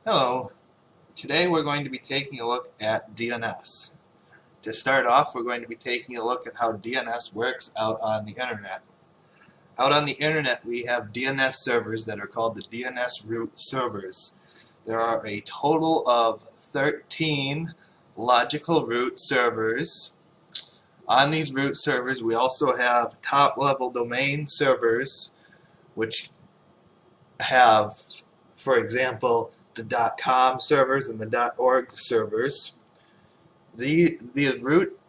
Hello, today we're going to be taking a look at DNS. To start off, we're going to be taking a look at how DNS works out on the internet. Out on the internet, we have DNS servers that are called the DNS root servers. There are a total of 13 logical root servers. On these root servers, we also have top-level domain servers, which have, for example, the .com servers and the .org servers. The root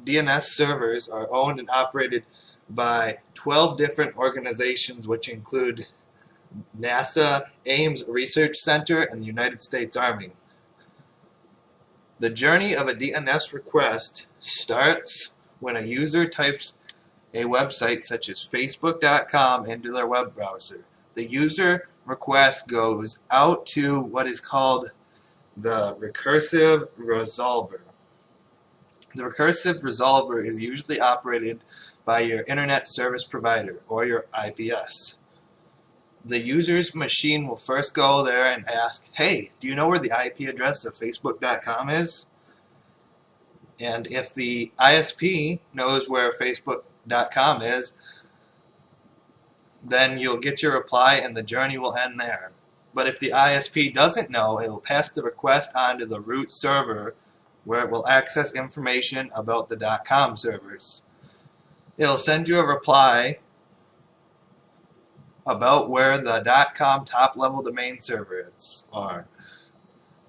DNS servers are owned and operated by 12 different organizations, which include NASA Ames Research Center and the United States Army. The journey of a DNS request starts when a user types a website such as Facebook.com into their web browser. The user request goes out to what is called the recursive resolver. The recursive resolver is usually operated by your internet service provider or your IPS. The user's machine will first go there and ask, hey, do you know where the IP address of Facebook.com is? And if the ISP knows where Facebook.com is, then you'll get your reply and the journey will end there. But if the ISP doesn't know, it will pass the request on to the root server, where it will access information about the .com servers. It'll send you a reply about where the .com top-level domain servers are.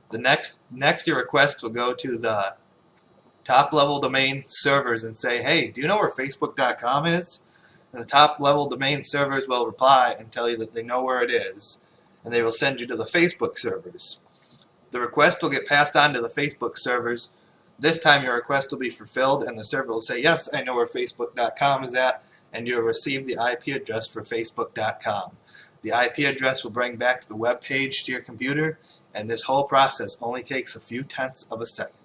The next your request will go to the top-level domain servers and say, hey, do you know where Facebook.com is? And the top-level domain servers will reply and tell you that they know where it is, and they will send you to the Facebook servers. The request will get passed on to the Facebook servers. This time your request will be fulfilled, and the server will say, yes, I know where Facebook.com is at, and you'll receive the IP address for Facebook.com. The IP address will bring back the web page to your computer, and this whole process only takes a few tenths of a second.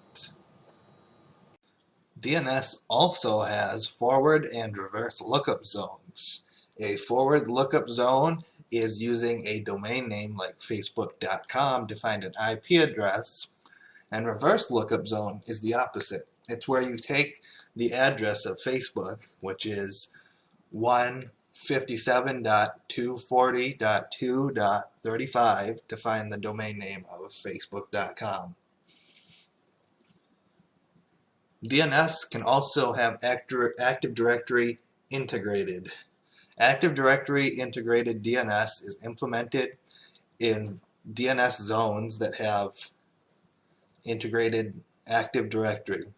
DNS also has forward and reverse lookup zones. A forward lookup zone is using a domain name like Facebook.com to find an IP address, and reverse lookup zone is the opposite. It's where you take the address of Facebook, which is 157.240.2.35, to find the domain name of Facebook.com. DNS can also have Active Directory integrated. Active Directory integrated DNS is implemented in DNS zones that have integrated Active Directory.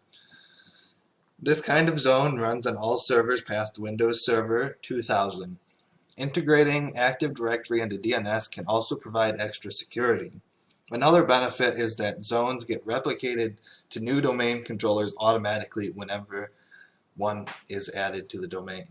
This kind of zone runs on all servers past Windows Server 2000. Integrating Active Directory into DNS can also provide extra security. Another benefit is that zones get replicated to new domain controllers automatically whenever one is added to the domain.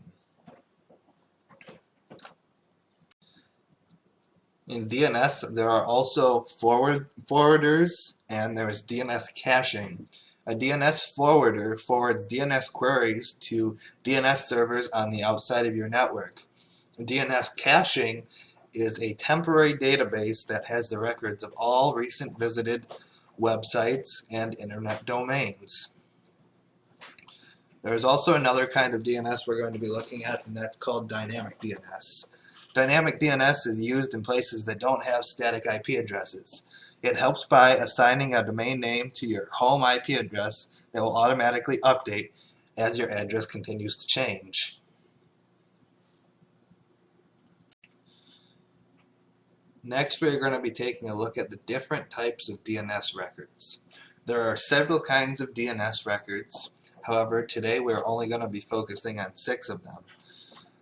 In DNS, there are also forwarders, and there is DNS caching. A DNS forwarder forwards DNS queries to DNS servers on the outside of your network. DNS caching is a temporary database that has the records of all recent visited websites and internet domains. There's also another kind of DNS we're going to be looking at, and that's called dynamic DNS. Dynamic DNS is used in places that don't have static IP addresses. It helps by assigning a domain name to your home IP address that will automatically update as your address continues to change. Next, we're going to be taking a look at the different types of DNS records. There are several kinds of DNS records. However, today we're only going to be focusing on 6 of them.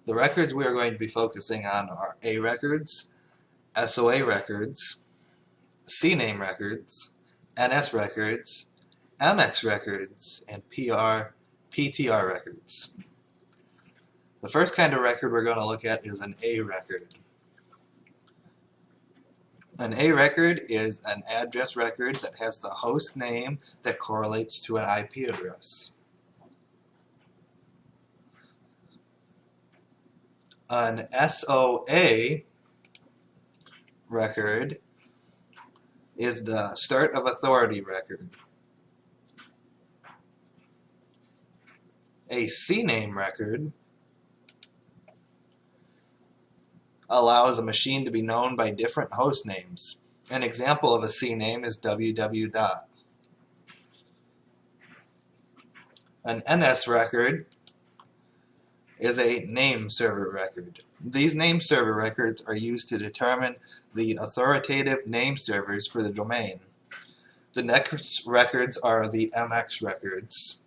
The records we are going to be focusing on are A records, SOA records, CNAME records, NS records, MX records, and PTR records. The first kind of record we're going to look at is an A record. An A record is an address record that has the host name that correlates to an IP address. An SOA record is the start of authority record. A CNAME record allows a machine to be known by different host names. An example of a CNAME is www. An NS record is a name server record. These name server records are used to determine the authoritative name servers for the domain. The next records are the MX records,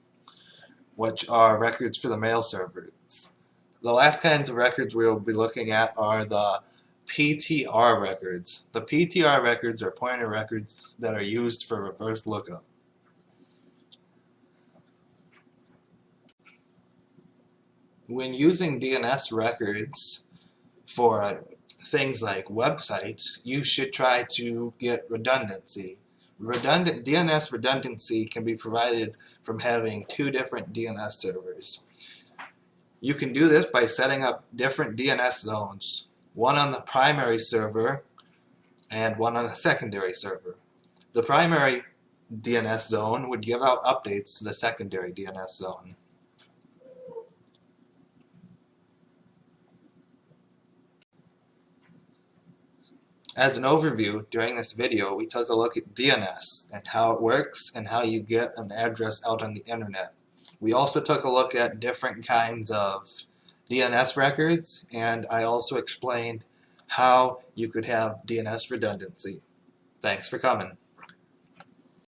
which are records for the mail servers. The last kinds of records we will be looking at are the PTR records. The PTR records are pointer records that are used for reverse lookup. When using DNS records for things like websites, you should try to get redundancy. DNS redundancy can be provided from having two different DNS servers. You can do this by setting up different DNS zones, one on the primary server and one on the secondary server. The primary DNS zone would give out updates to the secondary DNS zone. As an overview, during this video, we took a look at DNS and how it works and how you get an address out on the internet. We also took a look at different kinds of DNS records, and I also explained how you could have DNS redundancy. Thanks for coming.